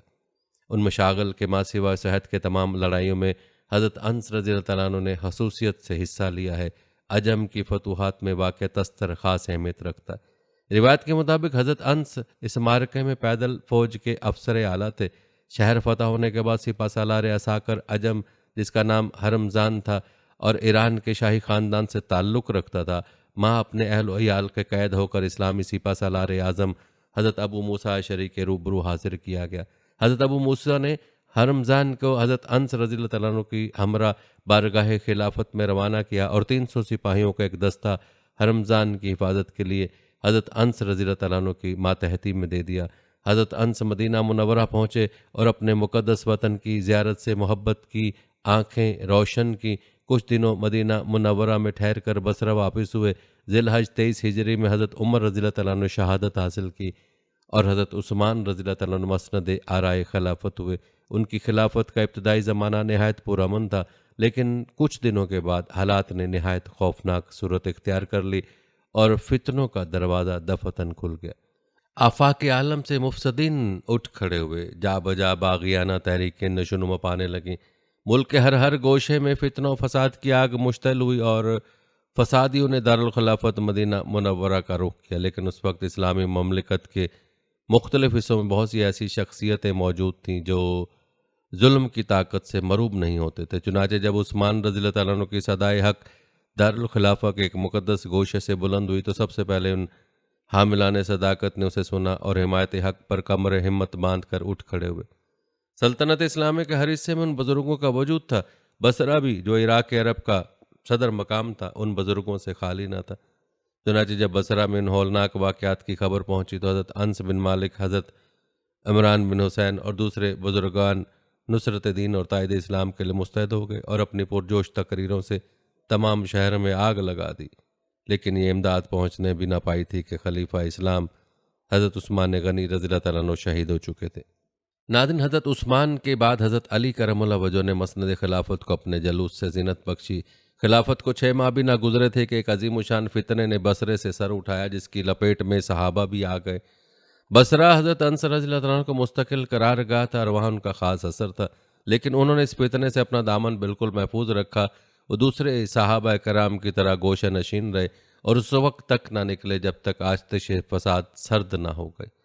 ان مشاغل کے ماں سوا صحت کے تمام لڑائیوں میں حضرت انس رضی اللہ عنہ نے خصوصیت سے حصہ لیا ہے۔ عجم کی فتوحات میں واقع تستر خاص اہمیت رکھتا ہے۔ روایت کے مطابق حضرت انس اس معرکے میں پیدل فوج کے افسر اعلیٰ تھے۔ شہر فتح ہونے کے بعد سپہ سالار عساکر عجم، جس کا نام ہرمزان تھا اور ایران کے شاہی خاندان سے تعلق رکھتا تھا، ماں اپنے اہل و عیال کے قید ہو کر اسلامی سپہ سالار اعظم حضرت ابو موسیٰ اشعری کے روبرو حاضر کیا گیا۔ حضرت ابو موسیٰ نے ہرمزان کو حضرت انس رضی اللہ عنہ کی ہمراہ بارگاہ خلافت میں روانہ کیا اور 300 سپاہیوں کا ایک دستہ ہرمزان کی حفاظت کے لیے حضرت انس رضی اللہ عنہ کی ماتحتی میں دے دیا۔ حضرت انس مدینہ منورہ پہنچے اور اپنے مقدس وطن کی زیارت سے محبت کی آنکھیں روشن کی۔ کچھ دنوں مدینہ منورہ میں ٹھہر کر بصرہ واپس ہوئے۔ ذی الحج 23 ہجری میں حضرت عمر رضی اللہ عنہ نے شہادت حاصل کی اور حضرت عثمان رضی اللہ عنہ مسند آرائے خلافت ہوئے۔ ان کی خلافت کا ابتدائی زمانہ نہایت پرامن تھا، لیکن کچھ دنوں کے بعد حالات نے نہایت خوفناک صورت اختیار کر لی اور فتنوں کا دروازہ دفتن کھل گیا۔ آفاق عالم سے مفسدین اٹھ کھڑے ہوئے، جا بجا باغیانہ تحریکیں نشو پانے لگیں۔ ملک کے ہر گوشے میں فتنوں و فساد کی آگ مشتعل ہوئی اور فسادیوں نے دارالخلافت مدینہ منورہ کا رخ کیا۔ لیکن اس وقت اسلامی مملکت کے مختلف حصوں میں بہت سی ایسی شخصیتیں موجود تھیں جو ظلم کی طاقت سے مروب نہیں ہوتے تھے۔ چنانچہ جب عثمان رضی اللہ عنہ کی صدائے حق دارالخلافہ کے ایک مقدس گوشے سے بلند ہوئی تو سب سے پہلے ان حاملان صداقت نے اسے سنا اور حمایت حق پر کمر ہمت باندھ کر اٹھ کھڑے ہوئے۔ سلطنت اسلامی کے ہر حصے میں ان بزرگوں کا وجود تھا۔ بصرہ بھی، جو عراق عرب کا صدر مقام تھا، ان بزرگوں سے خالی نہ تھا۔ چنانچہ جب بصرہ میں ان ہولناک واقعات کی خبر پہنچی تو حضرت انس بن مالک، حضرت عمران بن حسین اور دوسرے بزرگان نصرت دین اور تائید اسلام کے لیے مستعد ہو گئے اور اپنی پرجوش تقریروں سے تمام شہر میں آگ لگا دی۔ لیکن یہ امداد پہنچنے بھی نہ پائی تھی کہ خلیفہ اسلام حضرت عثمان غنی رضی اللہ عنہ شہید ہو چکے تھے۔ ناظرین، حضرت عثمان کے بعد حضرت علی کرم اللہ وجہ نے مسند خلافت کو اپنے جلوس سے زینت بخشی۔ خلافت کو 6 ماہ بھی نہ گزرے تھے کہ ایک عظیم الشان فتنے نے بصرے سے سر اٹھایا، جس کی لپیٹ میں صحابہ بھی آ گئے۔ بصرہ حضرت انس رضی اللہ عنہ کو مستقل قرار گاہ تھا اور وہاں ان کا خاص اثر تھا، لیکن انہوں نے اس فتنے سے اپنا دامن بالکل محفوظ رکھا۔ وہ دوسرے صحابہ کرام کی طرح گوشہ نشین رہے اور اس وقت تک نہ نکلے جب تک آتش فساد سرد نہ ہو گئے۔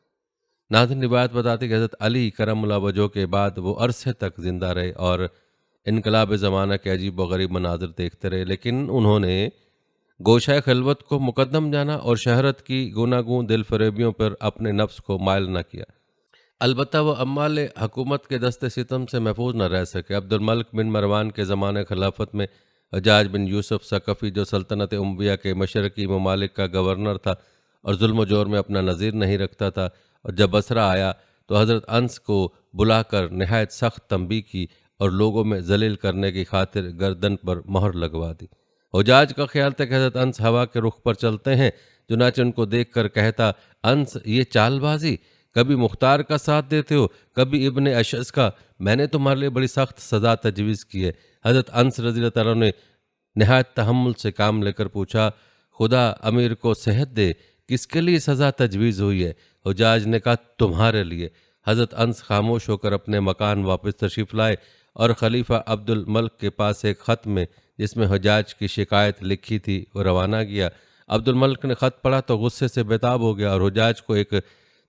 ناظرین، روایت بتاتی کہ حضرت علی کرم اللہ وجہ کے بعد وہ عرصے تک زندہ رہے اور انقلاب زمانہ کے عجیب و غریب مناظر دیکھتے رہے، لیکن انہوں نے گوشہ خلوت کو مقدم جانا اور شہرت کی گوناگوں دل فریبیوں پر اپنے نفس کو مائل نہ کیا۔ البتہ وہ اموال حکومت کے دست ستم سے محفوظ نہ رہ سکے۔ عبد الملک بن مروان کے زمانہ خلافت میں حجاج بن یوسف ثقفی، جو سلطنت امویہ کے مشرقی ممالک کا گورنر تھا اور ظلم و جور میں اپنا نظیر نہیں رکھتا تھا، اور جب بصرہ آیا تو حضرت انس کو بلا کر نہایت سخت تنبیہ کی اور لوگوں میں ذلیل کرنے کی خاطر گردن پر مہر لگوا دی۔ حجاج کا خیال تھا کہ حضرت انس ہوا کے رخ پر چلتے ہیں، چنانچہ ان کو دیکھ کر کہتا، انس، یہ چال بازی، کبھی مختار کا ساتھ دیتے ہو، کبھی ابن اشعث کا، میں نے تمہارے لیے بڑی سخت سزا تجویز کی ہے۔ حضرت انس رضی اللہ عنہ نے نہایت تحمل سے کام لے کر پوچھا، خدا امیر کو صحت دے، کس کے لیے سزا تجویز ہوئی ہے؟ حجاج نے کہا، تمہارے لیے۔ حضرت انس خاموش ہو کر اپنے مکان واپس تشریف لائے اور خلیفہ عبد الملک کے پاس ایک خط میں جس میں حجاج کی شکایت لکھی تھی وہ روانہ کیا۔ عبد الملک نے خط پڑھا تو غصے سے بےتاب ہو گیا اور حجاج کو ایک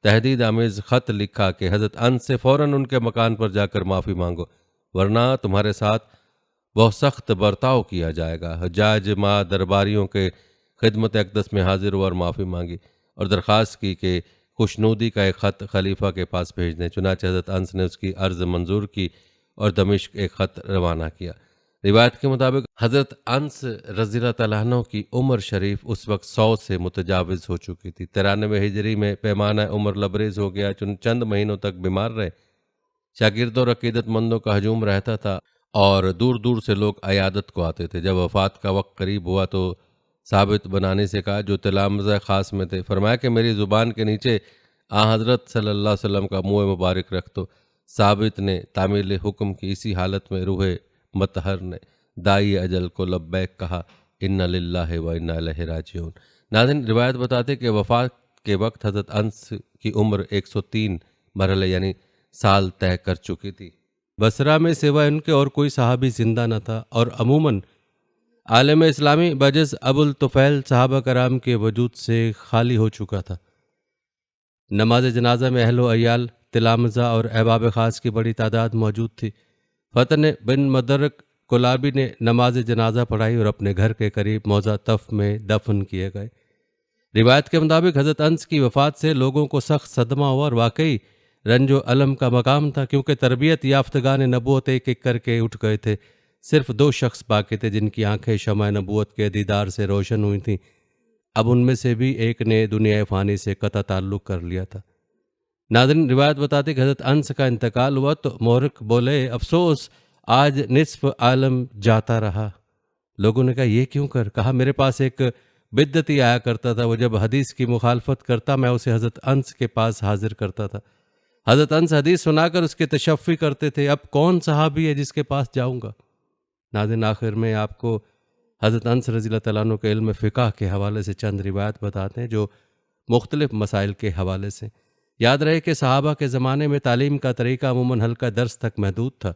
تہدید آمیز خط لکھا کہ حضرت انس سے فوراً ان کے مکان پر جا کر معافی مانگو، ورنہ تمہارے ساتھ بہت سخت برتاؤ کیا جائے گا۔ حجاج ماں درباریوں کے خدمت اقدس میں حاضر ہوا اور معافی مانگی اور درخواست کی کہ خوشنودی کا ایک خط خلیفہ کے پاس بھیج دیں۔ چنانچہ حضرت انس نے اس کی عرض منظور کی اور دمشق ایک خط روانہ کیا۔ روایت کے مطابق حضرت انس رضی اللہ تعالیٰ عنہ کی عمر شریف اس وقت 100 سے متجاوز ہو چکی تھی۔ 93 ہجری میں پیمانہ عمر لبریز ہو گیا، چند مہینوں تک بیمار رہے۔ شاگردوں اور عقیدت مندوں کا ہجوم رہتا تھا اور دور دور سے لوگ عیادت کو آتے تھے۔ جب وفات کا وقت قریب ہوا تو ثابت بنانی سے کہا، جو تلامذہ خاص میں تھے، فرمایا کہ میری زبان کے نیچے حضرت صلی اللہ علیہ وسلم کا منہ مبارک رکھ دو۔ ثابت نے تعمیل حکم کی اسی حالت میں روح مطہر نے دائی اجل کو لبیک کہا، انا للہ و انا الیہ راجعون۔ ناظرین، روایت بتاتے کہ وفات کے وقت حضرت انس کی عمر 103 مرحلے یعنی سال طے کر چکی تھی۔ بصرہ میں سوائے ان کے اور کوئی صحابی زندہ نہ تھا اور عموماً عالم اسلامی بجز ابو الطفیل صحابہ کرام کے وجود سے خالی ہو چکا تھا۔ نماز جنازہ میں اہل و عیال، تلامذہ اور احباب خاص کی بڑی تعداد موجود تھی۔ فتن بن مدرک کلابی نے نماز جنازہ پڑھائی اور اپنے گھر کے قریب موضع تف میں دفن کیے گئے۔ روایت کے مطابق حضرت انس کی وفات سے لوگوں کو سخت صدمہ ہوا اور واقعی رنج و الم کا مقام تھا، کیونکہ تربیت یافتگان نبوت ایک ایک کر کے اٹھ گئے تھے۔ صرف 2 شخص باقی تھے جن کی آنکھیں شمع نبوت کے دیدار سے روشن ہوئی تھیں۔ اب ان میں سے بھی ایک نے دنیا فانی سے قطع تعلق کر لیا تھا۔ ناظرین، روایت بتاتے کہ حضرت انس کا انتقال ہوا تو مورخ بولے، افسوس، آج نصف عالم جاتا رہا۔ لوگوں نے کہا، یہ کیوں کر؟ کہا، میرے پاس ایک بدعتی آیا کرتا تھا، وہ جب حدیث کی مخالفت کرتا میں اسے حضرت انس کے پاس حاضر کرتا تھا۔ حضرت انس حدیث سنا کر اس کے تشفی کرتے تھے، اب کون صحابی ہے جس کے پاس جاؤں گا؟ ناظرین، آخر میں آپ کو حضرت انس رضی اللہ تعالیٰ عنہ کے علم فقہ کے حوالے سے چند روایت بتاتے ہیں جو مختلف مسائل کے حوالے سے۔ یاد رہے کہ صحابہ کے زمانے میں تعلیم کا طریقہ عموماً حلقہ درس تک محدود تھا۔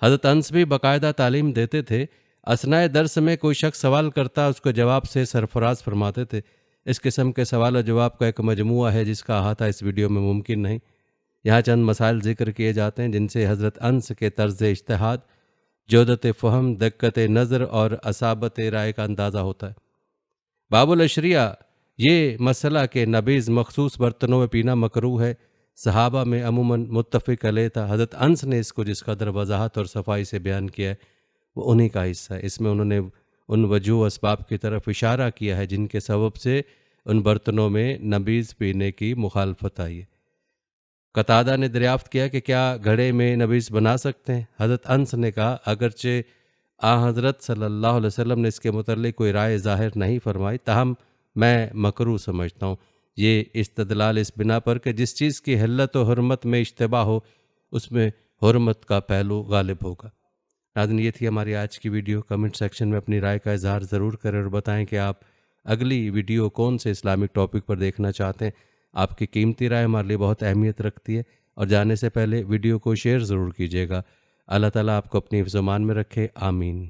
حضرت انس بھی باقاعدہ تعلیم دیتے تھے۔ اثناء درس میں کوئی شخص سوال کرتا، اس کو جواب سے سرفراز فرماتے تھے۔ اس قسم کے سوال و جواب کا ایک مجموعہ ہے جس کا احاطہ اس ویڈیو میں ممکن نہیں۔ یہاں چند مسائل ذکر کیے جاتے ہیں جن سے حضرت انس کے طرز اجتہاد، جودت فہم، دقت نظر اور اصابت رائے کا اندازہ ہوتا ہے۔ باب الاشریہ، یہ مسئلہ کہ نبیذ مخصوص برتنوں میں پینا مکروہ ہے، صحابہ میں عموماً متفق علیہ تھا۔ حضرت انس نے اس کو جس قدر وضاحت اور صفائی سے بیان کیا ہے وہ انہی کا حصہ ہے۔ اس میں انہوں نے ان وجوہ اسباب کی طرف اشارہ کیا ہے جن کے سبب سے ان برتنوں میں نبیذ پینے کی مخالفت آئی ہے۔ قتادہ نے دریافت کیا کہ کیا گھڑے میں نبیذ بنا سکتے ہیں؟ حضرت انس نے کہا، اگرچہ حضرت صلی اللہ علیہ وسلم نے اس کے متعلق کوئی رائے ظاہر نہیں فرمائی، تاہم میں مکروہ سمجھتا ہوں۔ یہ استدلال اس بنا پر کہ جس چیز کی حلت و حرمت میں اشتباہ ہو اس میں حرمت کا پہلو غالب ہوگا۔ ناظرین، یہ تھی ہماری آج کی ویڈیو۔ کمنٹ سیکشن میں اپنی رائے کا اظہار ضرور کریں اور بتائیں کہ آپ اگلی ویڈیو کون سے اسلامک ٹاپک پر دیکھنا چاہتے ہیں۔ آپ کی قیمتی رائے ہمارے لیے بہت اہمیت رکھتی ہے، اور جانے سے پہلے ویڈیو کو شیئر ضرور کیجیے گا۔ اللہ تعالیٰ آپ کو اپنی حفظ و امان میں رکھے، آمین۔